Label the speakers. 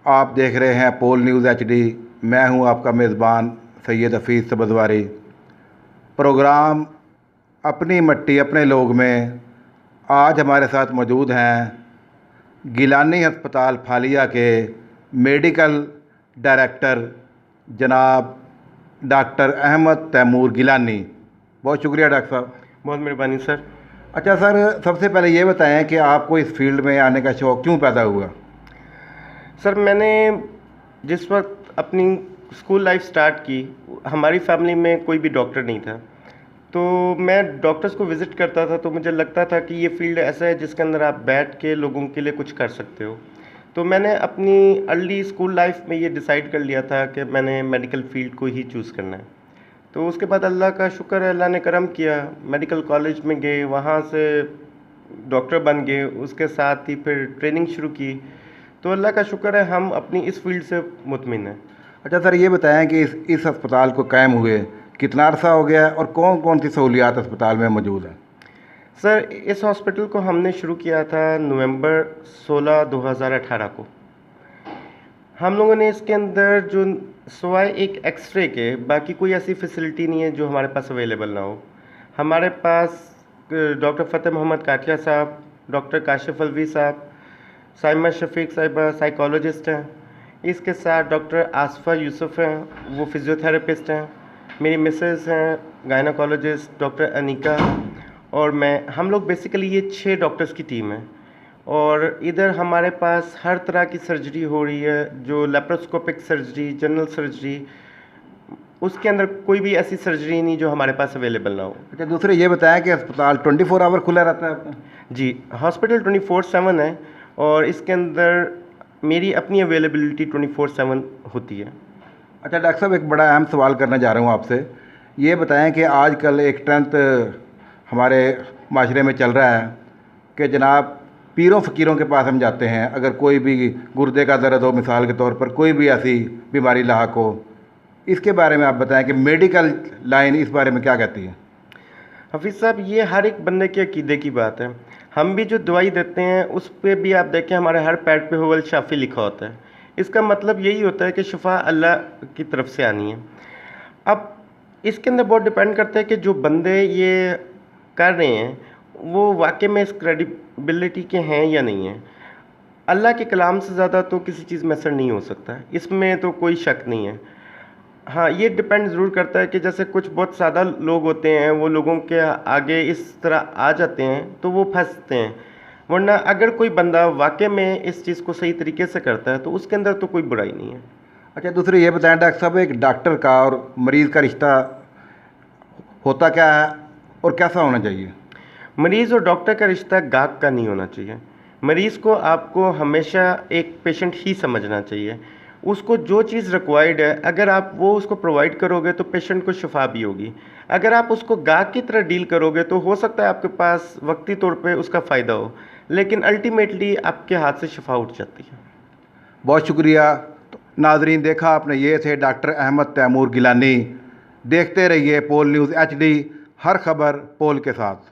Speaker 1: आप देख रहे हैं पोल न्यूज़ HD। मैं हूं आपका मेज़बान सैयद हफीज़ सबज़वारी। प्रोग्राम अपनी मट्टी अपने लोग में आज हमारे साथ मौजूद हैं गिलानी अस्पताल फालिया के मेडिकल डायरेक्टर जनाब डॉक्टर अहमद तैमूर गिलानी। बहुत शुक्रिया डॉक्टर साहब।
Speaker 2: बहुत मेहरबानी सर।
Speaker 1: अच्छा सर, सबसे पहले ये बताएं कि आपको इस फील्ड में आने का शौक़ क्यों पैदा हुआ?
Speaker 2: सर मैंने जिस वक्त अपनी स्कूल लाइफ स्टार्ट की, हमारी फैमिली में कोई भी डॉक्टर नहीं था, तो मैं डॉक्टर्स को विज़िट करता था। तो मुझे लगता था कि ये फील्ड ऐसा है जिसके अंदर आप बैठ के लोगों के लिए कुछ कर सकते हो। तो मैंने अपनी अर्ली स्कूल लाइफ में ये डिसाइड कर लिया था कि मैंने मेडिकल फील्ड को ही चूज़ करना है। तो उसके बाद अल्लाह का शुक्र है, अल्लाह ने करम किया, मेडिकल कॉलेज में गए, वहाँ से डॉक्टर बन गए, उसके साथ ही फिर ट्रेनिंग शुरू की। तो अल्लाह का शुक्र है हम अपनी इस फील्ड से मुतमिन हैं।
Speaker 1: अच्छा सर, ये बताएं कि इस अस्पताल को कायम हुए कितना अर्सा हो गया और कौन कौन सी सहूलियात अस्पताल में मौजूद हैं?
Speaker 2: सर इस हॉस्पिटल को हमने शुरू किया था नवंबर 16, 2018 को। हम लोगों ने इसके अंदर जो सिवाय एक एक्सरे के बाकी कोई ऐसी फैसिलिटी नहीं है जो हमारे पास अवेलेबल ना हो। हमारे पास डॉक्टर फ़तेह मोहम्मद काटिया साहब, डॉक्टर काशिफ अलवी साहब, साइमा शफीक साहिबा साइकोलॉजिस्ट हैं। इसके साथ डॉक्टर आसफ़ा यूसुफ हैं, वो फिज़ियोथेरेपिस्ट हैं। मेरी मिसेज़ हैं गायनोकोलॉजिस्ट डॉक्टर अनीका, और मैं, हम लोग बेसिकली ये 6 डॉक्टर्स की टीम है। और इधर हमारे पास हर तरह की सर्जरी हो रही है, जो लेप्रोस्कोपिक सर्जरी, जनरल सर्जरी, उसके अंदर कोई भी ऐसी सर्जरी नहीं जो हमारे पास अवेलेबल ना हो।
Speaker 1: अच्छा, दूसरे ये बताएं कि अस्पताल 24 आवर खुला रहता है आपका?
Speaker 2: जी, हॉस्पिटल 24/7 है, और इसके अंदर मेरी अपनी अवेलेबिलिटी 24/7 होती है।
Speaker 1: अच्छा डॉक्टर साहब, एक बड़ा अहम सवाल करना चाह रहा हूँ आपसे। ये बताएं कि आजकल एक ट्रेंड हमारे माशरे में चल रहा है कि जनाब पीरों फ़कीरों के पास हम जाते हैं अगर कोई भी गुर्दे का दर्द हो, मिसाल के तौर पर कोई भी ऐसी बीमारी लाहक हो। इसके बारे में आप बताएं कि मेडिकल लाइन इस बारे में क्या कहती है?
Speaker 2: हफीज़ साहब, ये हर एक बंदे के अकीदे की बात है। हम भी जो दवाई देते हैं उस पर भी आप देखें, हमारे हर पैड पे हुवल शाफ़ी लिखा होता है। इसका मतलब यही होता है कि शिफा अल्लाह की तरफ से आनी है। अब इसके अंदर बहुत डिपेंड करता है कि जो बंदे ये कर रहे हैं वो वाकई में इस क्रेडिबिलिटी के हैं या नहीं हैं। अल्लाह के कलाम से ज़्यादा तो किसी चीज़ में असर नहीं हो सकता, इसमें तो कोई शक नहीं है। हाँ, ये डिपेंड ज़रूर करता है कि जैसे कुछ बहुत सादा लोग होते हैं, वो लोगों के आगे इस तरह आ जाते हैं तो वो फंसते हैं। वरना अगर कोई बंदा वाकई में इस चीज़ को सही तरीके से करता है तो उसके अंदर तो कोई बुराई नहीं है।
Speaker 1: अच्छा, दूसरी ये बताएं डॉक्टर साहब, एक डॉक्टर का और मरीज़ का रिश्ता होता क्या है और कैसा होना चाहिए?
Speaker 2: मरीज़ और डॉक्टर का रिश्ता गाहक का नहीं होना चाहिए। मरीज़ को आपको हमेशा एक पेशेंट ही समझना चाहिए। उसको जो चीज़ रिक्वायर्ड है, अगर आप वो उसको प्रोवाइड करोगे तो पेशेंट को शिफा भी होगी। अगर आप उसको गाहक की तरह डील करोगे तो हो सकता है आपके पास वक्ती तौर पे उसका फ़ायदा हो, लेकिन अल्टीमेटली आपके हाथ से शिफा उठ जाती है।
Speaker 1: बहुत शुक्रिया। तो नाजरीन, देखा आपने, ये थे डॉक्टर अहमद तैमूर गिलानी। देखते रहिए पोल न्यूज़ HD, हर खबर पोल के साथ।